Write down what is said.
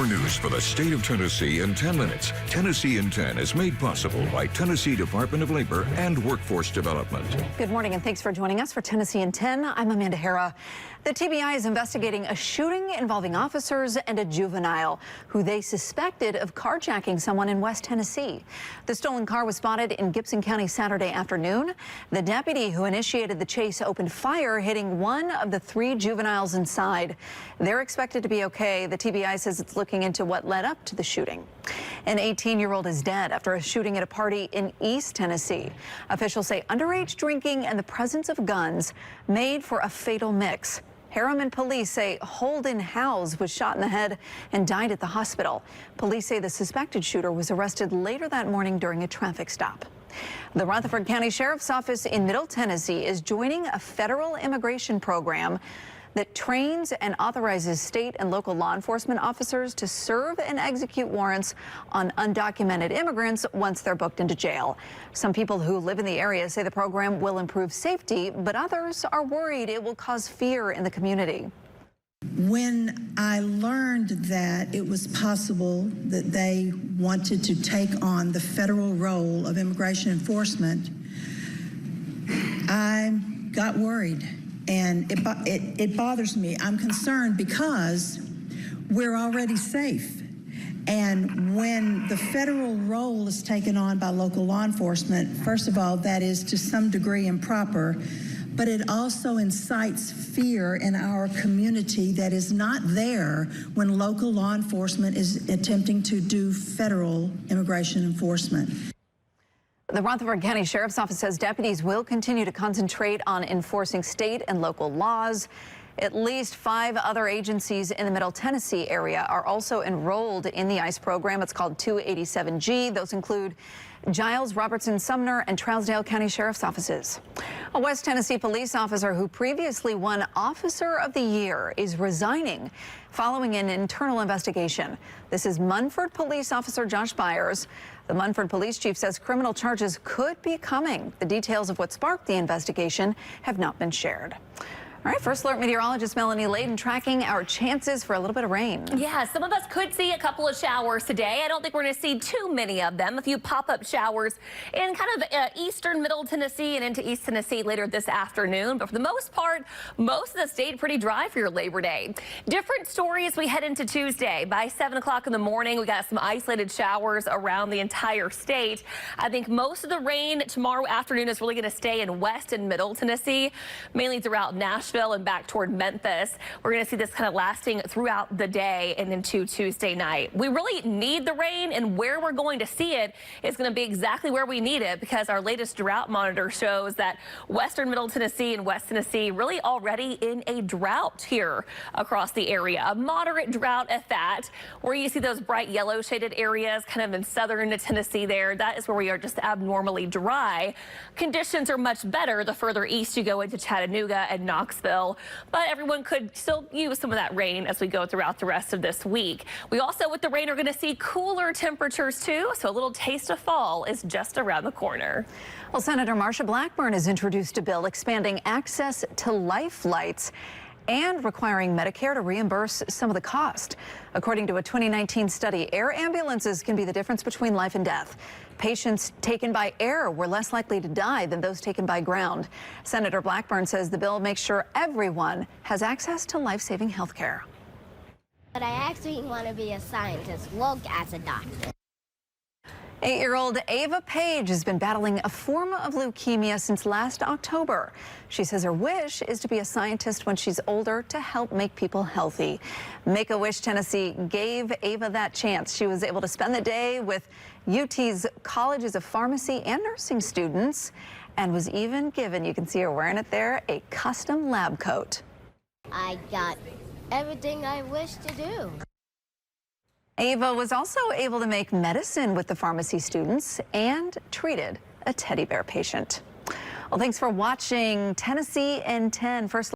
Your news for the state of Tennessee in 10 minutes. Tennessee in 10 is made possible by Tennessee Department of Labor and Workforce Development. Good morning and thanks for joining us for Tennessee in 10. I'm Amanda Hara. The TBI is investigating a shooting involving officers and a juvenile who they suspected of carjacking someone in West Tennessee. The stolen car was spotted in Gibson County Saturday afternoon. The deputy who initiated the chase opened fire, hitting one of the 3 juveniles inside. They're expected to be okay. The TBI says it's looking into what led up to the shooting. An 18-year-old is dead after a shooting at a party in East Tennessee. Officials say underage drinking and the presence of guns made for a fatal mix. Harriman police say Holden Howes was shot in the head and died at the hospital. Police say the suspected shooter was arrested later that morning during a traffic stop. The Rutherford County Sheriff's Office in Middle Tennessee is joining a federal immigration program that trains and authorizes state and local law enforcement officers to serve and execute warrants on undocumented immigrants once they're booked into jail. Some people who live in the area say the program will improve safety, but others are worried it will cause fear in the community. When I learned that it was possible that they wanted to take on the federal role of immigration enforcement, I got worried. And it bothers me. I'm concerned because we're already safe. And when the federal role is taken on by local law enforcement, first of all, that is to some degree improper, but it also incites fear in our community that is not there when local law enforcement is attempting to do federal immigration enforcement. The Rutherford County Sheriff's Office says deputies will continue to concentrate on enforcing state and local laws. At least 5 other agencies in the Middle Tennessee area are also enrolled in the ICE program. It's called 287G. Those include Giles, Robertson, Sumner, and Trousdale County Sheriff's Offices. A West Tennessee police officer who previously won Officer of the Year is resigning following an internal investigation. This is Munford Police Officer Josh Byers. The Munford Police Chief says criminal charges could be coming. The details of what sparked the investigation have not been shared. All right, First Alert meteorologist Melanie Layden tracking our chances for a little bit of rain. Yeah, some of us could see a couple of showers today. I don't think we're going to see too many of them. A few pop-up showers in kind of eastern Middle Tennessee and into East Tennessee later this afternoon. But for the most part, most of the state pretty dry for your Labor Day. Different story as we head into Tuesday. By 7 o'clock in the morning, we got some isolated showers around the entire state. I think most of the rain tomorrow afternoon is really going to stay in West and Middle Tennessee, mainly throughout Nashville and back toward Memphis. We're going to see this kind of lasting throughout the day and into Tuesday night. We really need the rain, and where we're going to see it is going to be exactly where we need it, because our latest drought monitor shows that western Middle Tennessee and West Tennessee really already in a drought here across the area. A moderate drought at that, where you see those bright yellow shaded areas kind of in southern Tennessee there. That is where we are just abnormally dry. Conditions are much better the further east you go into Chattanooga and Knoxville. But everyone could still use some of that rain as we go throughout the rest of this week. We also, with the rain, are going to see cooler temperatures too, so a little taste of fall is just around the corner. Well, Senator Marsha Blackburn has introduced a bill expanding access to life flights and requiring Medicare to reimburse some of the cost. According to a 2019 study, air ambulances can be the difference between life and death. Patients taken by air were less likely to die than those taken by ground. Senator Blackburn says the bill makes sure everyone has access to life-saving health care. But I actually want to be a scientist, work as a doctor. 8-year-old Ava Page has been battling a form of leukemia since last October. She says her wish is to be a scientist when she's older to help make people healthy. Make-A-Wish Tennessee gave Ava that chance. She was able to spend the day with UT's colleges of pharmacy and nursing students and was even given, you can see her wearing it there, a custom lab coat. I got everything I wish to do. Ava was also able to make medicine with the pharmacy students and treated a teddy bear patient. Well, thanks for watching Tennessee in 10. First